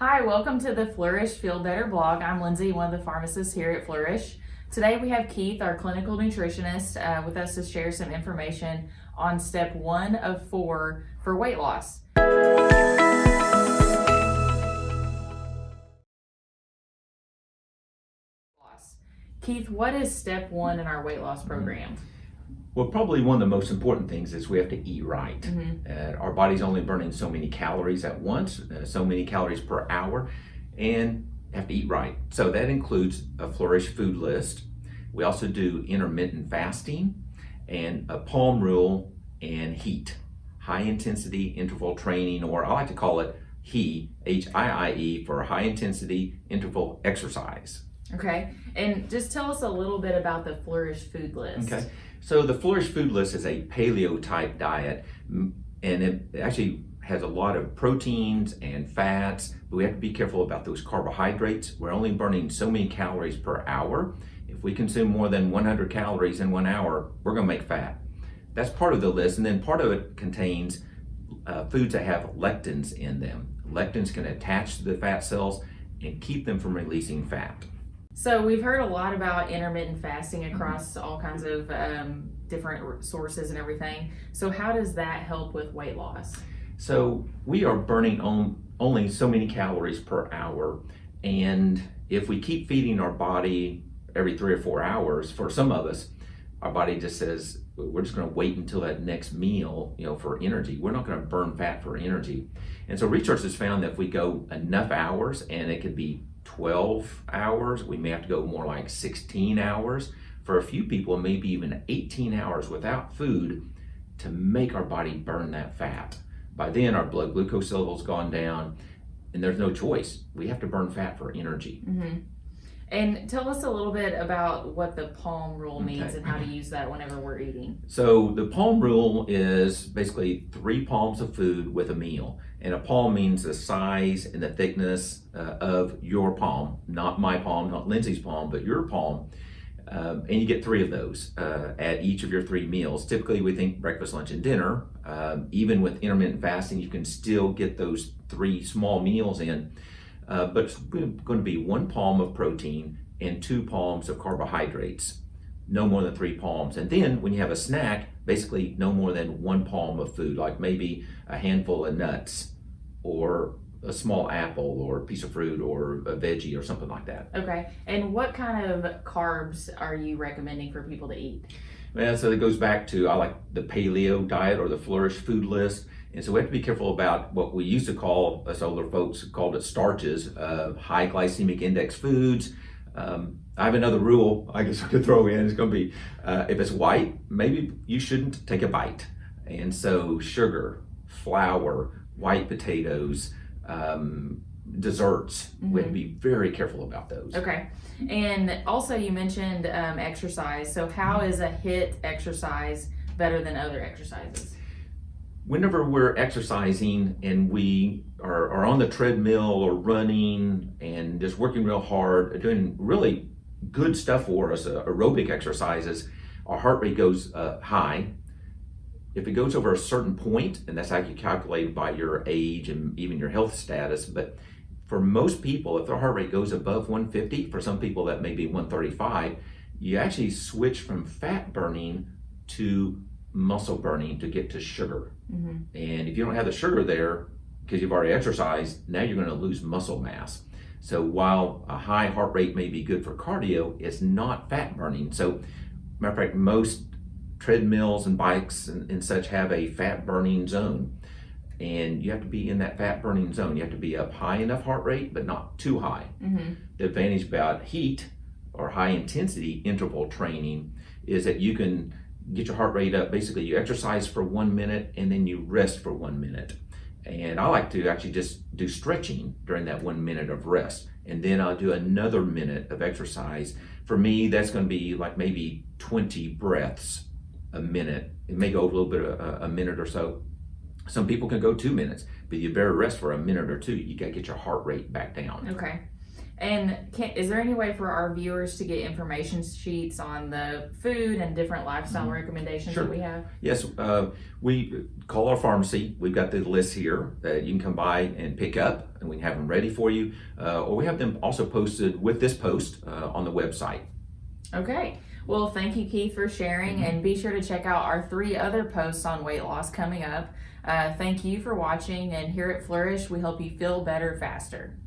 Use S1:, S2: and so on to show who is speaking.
S1: Hi, welcome to the Flourish Feel Better blog. I'm Lindsay, one of the pharmacists here at Flourish. Today we have Keith, our clinical nutritionist, with us to share some information on step 1 of 4 for weight loss. Keith, what is step 1 in our weight loss program?
S2: Well, probably one of the most important things is we have to eat right. Our body's only burning so many calories at once, so many calories per hour, and have to eat right. So that includes a Flourish food list. We also do intermittent fasting and a palm rule and HIIT, high intensity interval training, or I like to call it HIIE, HIIE, for high intensity interval exercise.
S1: Okay, and just tell us a little bit about the Flourish food list.
S2: Okay, so the Flourish food list is a paleo type diet, and it actually has a lot of proteins and fats, but we have to be careful about those carbohydrates. We're only burning so many calories per hour. If we consume more than 100 calories in 1 hour, we're gonna make fat. That's part of the list, and then part of it contains foods that have lectins in them. Lectins can attach to the fat cells and keep them from releasing fat.
S1: So we've heard a lot about intermittent fasting across all kinds of different sources and everything. So how does that help with weight loss?
S2: So we are burning only so many calories per hour, and if we keep feeding our body every 3 or 4 hours, for some of us, our body just says, we're just gonna wait until that next meal, for energy. We're not gonna burn fat for energy. And so research has found that if we go enough hours, and it could be 12 hours, we may have to go more like 16 hours. For a few people, maybe even 18 hours without food to make our body burn that fat. By then, our blood glucose level's gone down, and there's no choice. We have to burn fat for energy.
S1: And tell us a little bit about what the palm rule means and how to use that whenever we're eating.
S2: So the palm rule is basically 3 palms of food with a meal. And a palm means the size and the thickness of your palm, not my palm, not Lindsay's palm, but your palm. And you get 3 of those at each of your 3 meals. Typically we think breakfast, lunch, and dinner. Even with intermittent fasting, you can still get those 3 small meals in. But it's going to be 1 palm of protein and 2 palms of carbohydrates, no more than 3 palms. And then when you have a snack, basically no more than 1 palm of food, like maybe a handful of nuts or a small apple or a piece of fruit or a veggie or something like that.
S1: Okay, and what kind of carbs are you recommending for people to eat?
S2: Well, so it goes back to, I like the paleo diet or the Flourish food list. And so we have to be careful about what we used to call, us older folks called it starches, high glycemic index foods. I have another rule I guess I could throw in. It's going to be, if it's white, maybe you shouldn't take a bite. And so sugar, flour, white potatoes, desserts, we have to be very careful about those.
S1: Okay, and also you mentioned exercise. So how is a HIIT exercise better than other exercises?
S2: Whenever we're exercising and we are on the treadmill or running and just working real hard, doing really good stuff for us, aerobic exercises, our heart rate goes high. If it goes over a certain point, and that's actually calculated by your age and even your health status, but for most people, if their heart rate goes above 150, for some people that may be 135, you actually switch from fat burning to muscle burning to get to sugar. And if you don't have the sugar there, because you've already exercised, now you're going to lose muscle mass. So while a high heart rate may be good for cardio, it's not fat burning. So matter of fact, most treadmills and bikes and such have a fat burning zone. And you have to be in that fat burning zone. You have to be up high enough heart rate, but not too high. The advantage about HIIT, or high intensity interval training, is that you can get your heart rate up. Basically, you exercise for 1 minute and then you rest for 1 minute. And I like to actually just do stretching during that 1 minute of rest. And then I'll do another minute of exercise. For me, that's going to be like maybe 20 breaths a minute. It may go a little bit, a minute or so. Some people can go 2 minutes, but you better rest for a minute or 2. You got to get your heart rate back down.
S1: Okay. And is there any way for our viewers to get information sheets on the food and different lifestyle recommendations
S2: Sure.
S1: that we have?
S2: Yes, we call our pharmacy. We've got the list here that you can come by and pick up, and we can have them ready for you. Or we have them also posted with this post on the website.
S1: Okay. Well, thank you, Keith, for sharing, and be sure to check out our 3 other posts on weight loss coming up. Thank you for watching, and here at Flourish, we help you feel better faster.